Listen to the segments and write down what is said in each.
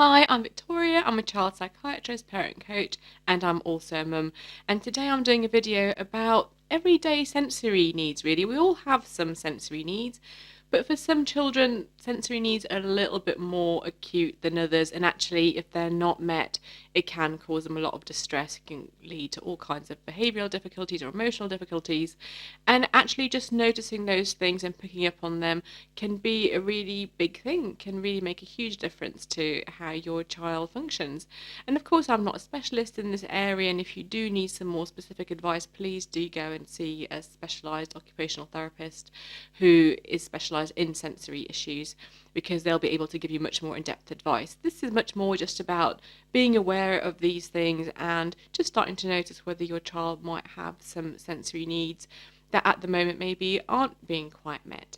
Hi, I'm Victoria. I'm a child psychiatrist, parent coach, and I'm also a mum. And today I'm doing a video about everyday sensory needs, really. We all have some sensory needs, but for some children, sensory needs are a little bit more acute than others. And actually, if they're not met, it can cause them a lot of distress. It can lead to all kinds of behavioural difficulties or emotional difficulties. And actually, just noticing those things and picking up on them can be a really big thing, can really make a huge difference to how your child functions. And of course, I'm not a specialist in this area, and if you do need some more specific advice, please do go and see a specialised occupational therapist who is specialised in sensory issues, because they'll be able to give you much more in-depth advice. This is much more just about being aware of these things and just starting to notice whether your child might have some sensory needs that at the moment maybe aren't being quite met.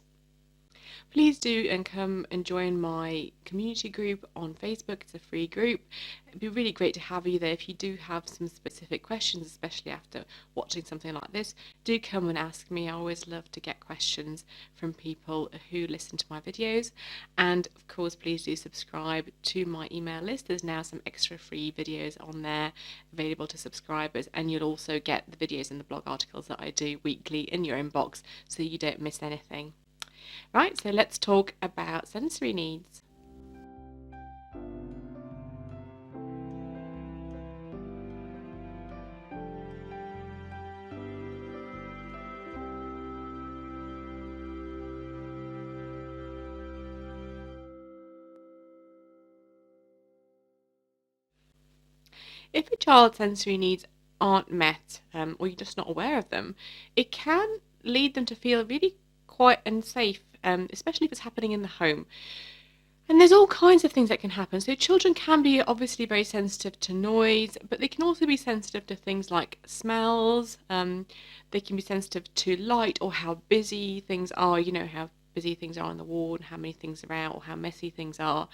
Please do and come and join my community group on Facebook. It's a free group. It'd be really great to have you there. If you do have some specific questions, especially after watching something like this, do come and ask me. I always love to get questions from people who listen to my videos. And of course, please do subscribe to my email list. There's now some extra free videos on there available to subscribers, and you'll also get the videos and the blog articles that I do weekly in your inbox so you don't miss anything. Right, so let's talk about sensory needs. If a child's sensory needs aren't met, or you're just not aware of them, it can lead them to feel really quite unsafe, especially if it's happening in the home. And there's all kinds of things that can happen. So children can be obviously very sensitive to noise, but they can also be sensitive to things like smells. They can be sensitive to light or how busy things are, how busy things are on the wall and how many things are out or how messy things are.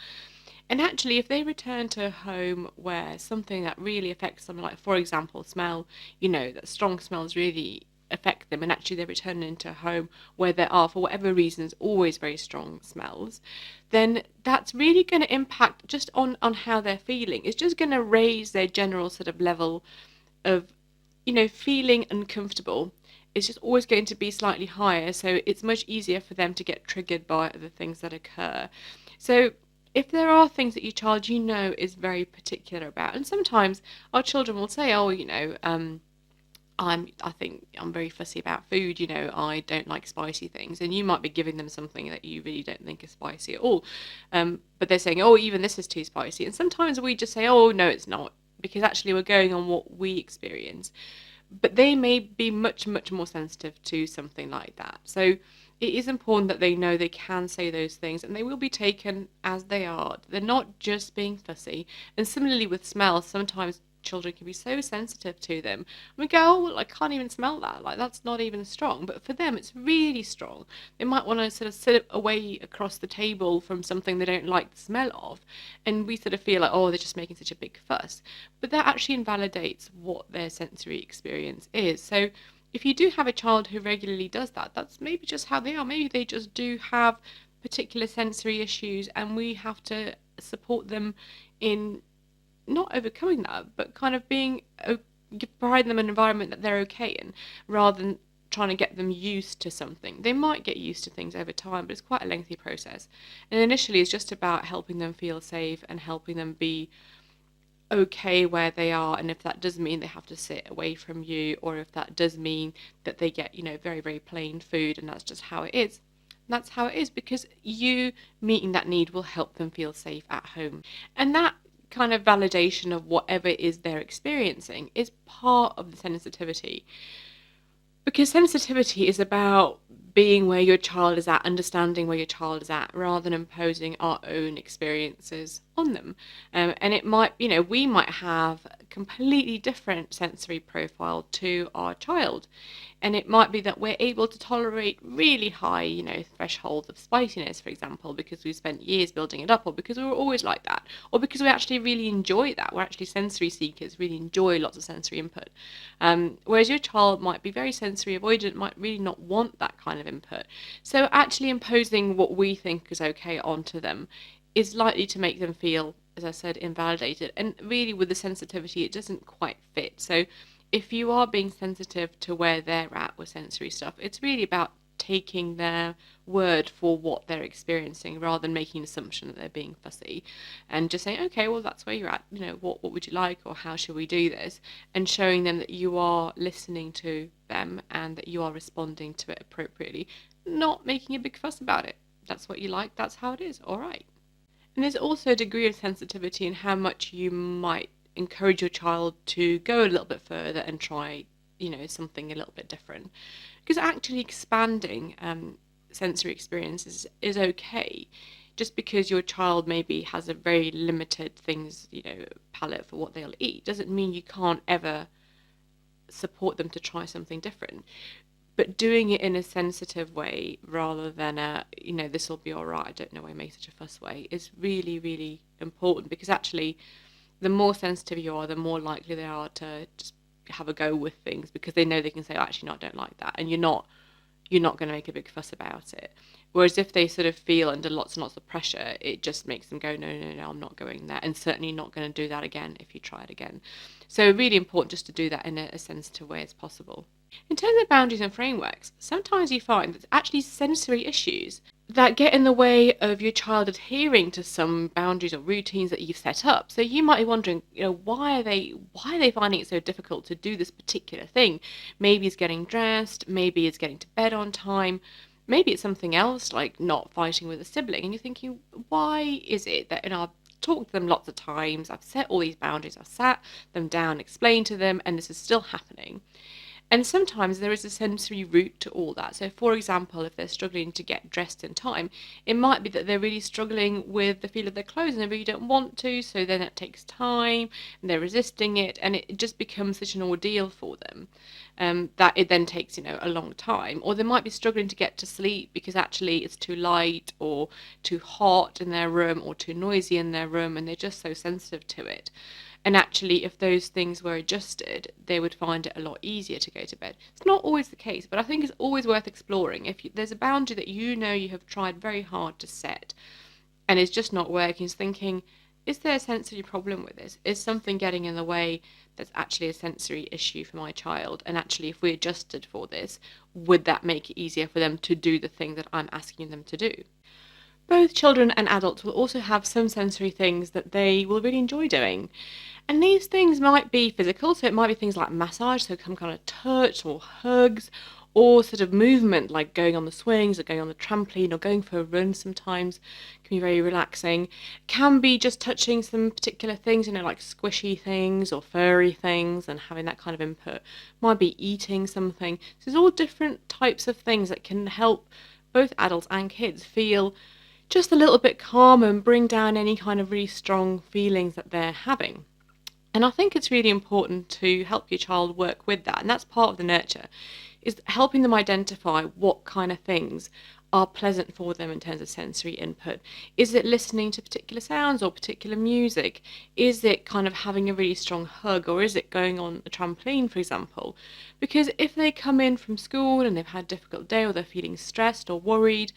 And actually, if they return to a home where something that really affects them, like, for example, smell, that strong smells really affect them, and actually they return into a home where there are, for whatever reasons, always very strong smells, then that's really going to impact just on how they're feeling. It's just going to raise their general sort of level of, feeling uncomfortable. It's just always going to be slightly higher, so it's much easier for them to get triggered by the things that occur. So if there are things that your child is very particular about, and sometimes our children will say, oh, I think I'm very fussy about food, I don't like spicy things, and you might be giving them something that you really don't think is spicy at all, but they're saying, oh, even this is too spicy, and sometimes we just say, oh, no, it's not, because actually we're going on what we experience, but they may be much, much more sensitive to something like that. So it is important that they know they can say those things and they will be taken as they are. They're not just being fussy. And similarly with smell, sometimes children can be so sensitive to them. And we go, oh, well, I can't even smell that. Like, that's not even strong. But for them, it's really strong. They might want to sort of sit away across the table from something they don't like the smell of. And we sort of feel like, oh, they're just making such a big fuss. But that actually invalidates what their sensory experience is. So if you do have a child who regularly does that, that's maybe just how they are. Maybe they just do have particular sensory issues, and we have to support them in not overcoming that, but kind of providing them an environment that they're okay in, rather than trying to get them used to something. They might get used to things over time, but it's quite a lengthy process. And initially, it's just about helping them feel safe and helping them be okay where they are. And if that does mean they have to sit away from you, or if that does mean that they get, very, very plain food, and that's just how it is, that's how it is, because you meeting that need will help them feel safe at home. And that kind of validation of whatever it is they're experiencing is part of the sensitivity, because sensitivity is about being where your child is at, understanding where your child is at, rather than imposing our own experiences on them. And it might, we might have a completely different sensory profile to our child. And it might be that we're able to tolerate really high, thresholds of spiciness, for example, because we've spent years building it up, or because we were always like that, or because we actually really enjoy that. We're actually sensory seekers, really enjoy lots of sensory input. Whereas your child might be very sensory avoidant, might really not want that kind of input. So actually imposing what we think is okay onto them is likely to make them feel as I said, invalidated. And really, with the sensitivity, it doesn't quite fit. So, if you are being sensitive to where they're at with sensory stuff, it's really about taking their word for what they're experiencing rather than making an assumption that they're being fussy, and just saying, okay, well, that's where you're at, what would you like, or how should we do this, and showing them that you are listening to them and that you are responding to it appropriately, not making a big fuss about it. That's what you like, that's how it is, all right. And there's also a degree of sensitivity in how much you might encourage your child to go a little bit further and try, something a little bit different. Because actually expanding sensory experiences is okay. Just because your child maybe has a very limited things, palette for what they'll eat, doesn't mean you can't ever support them to try something different. But doing it in a sensitive way rather than this will be all right, I don't know why I make such a fuss way, is really, really important, because actually the more sensitive you are, the more likely they are to just have a go with things, because they know they can say, oh, actually, no, I don't like that. And you're not going to make a big fuss about it. Whereas if they sort of feel under lots and lots of pressure, it just makes them go, no, no, no, I'm not going there. And certainly not going to do that again if you try it again. So really important just to do that in a sensitive way as possible. In terms of boundaries and frameworks, sometimes you find that it's actually sensory issues that get in the way of your child adhering to some boundaries or routines that you've set up. So you might be wondering, why are they finding it so difficult to do this particular thing? Maybe it's getting dressed, maybe it's getting to bed on time, maybe it's something else like not fighting with a sibling, and you're thinking, why is it that I've talked to them lots of times, I've set all these boundaries, I've sat them down, explained to them, and this is still happening? And sometimes there is a sensory root to all that. So, for example, if they're struggling to get dressed in time, it might be that they're really struggling with the feel of their clothes and they really don't want to. So then it takes time and they're resisting it, and it just becomes such an ordeal for them that it then takes, a long time. Or they might be struggling to get to sleep because actually it's too light or too hot in their room or too noisy in their room, and they're just so sensitive to it. And actually, if those things were adjusted, they would find it a lot easier to go to bed. It's not always the case, but I think it's always worth exploring. If there's a boundary that you have tried very hard to set and it's just not working, it's thinking, is there a sensory problem with this? Is something getting in the way that's actually a sensory issue for my child? And actually, if we adjusted for this, would that make it easier for them to do the thing that I'm asking them to do? Both children and adults will also have some sensory things that they will really enjoy doing. And these things might be physical, so it might be things like massage, so some kind of touch or hugs, or sort of movement like going on the swings or going on the trampoline or going for a run sometimes can be very relaxing. It can be just touching some particular things, like squishy things or furry things and having that kind of input. Might be eating something. So there's all different types of things that can help both adults and kids feel just a little bit calm and bring down any kind of really strong feelings that they're having. And I think it's really important to help your child work with that. And that's part of the nurture, is helping them identify what kind of things are pleasant for them in terms of sensory input. Is it listening to particular sounds or particular music? Is it kind of having a really strong hug, or is it going on a trampoline, for example? Because if they come in from school and they've had a difficult day or they're feeling stressed or worried,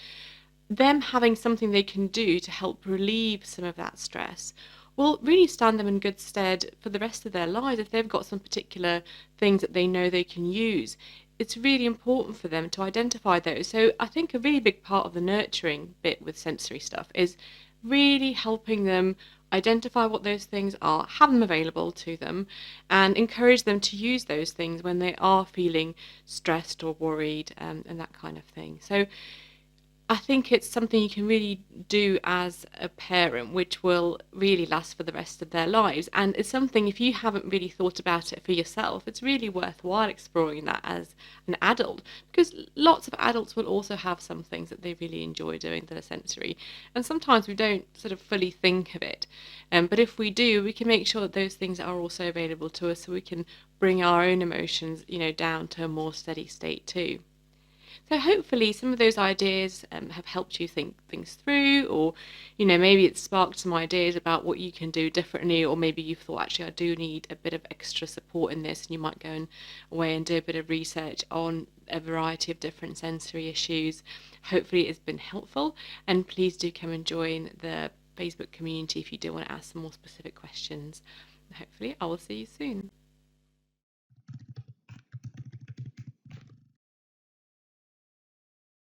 them having something they can do to help relieve some of that stress will really stand them in good stead for the rest of their lives if they've got some particular things that they know they can use. It's really important for them to identify those. So I think a really big part of the nurturing bit with sensory stuff is really helping them identify what those things are, have them available to them, and encourage them to use those things when they are feeling stressed or worried, and that kind of thing. So I think it's something you can really do as a parent, which will really last for the rest of their lives. And it's something, if you haven't really thought about it for yourself, it's really worthwhile exploring that as an adult, because lots of adults will also have some things that they really enjoy doing that are sensory. And sometimes we don't sort of fully think of it. But if we do, we can make sure that those things are also available to us so we can bring our own emotions, down to a more steady state too. So hopefully some of those ideas have helped you think things through, or maybe it's sparked some ideas about what you can do differently, or maybe you've thought, actually, I do need a bit of extra support in this, and you might go away and do a bit of research on a variety of different sensory issues. Hopefully it's been helpful, and please do come and join the Facebook community if you do want to ask some more specific questions. Hopefully I will see you soon.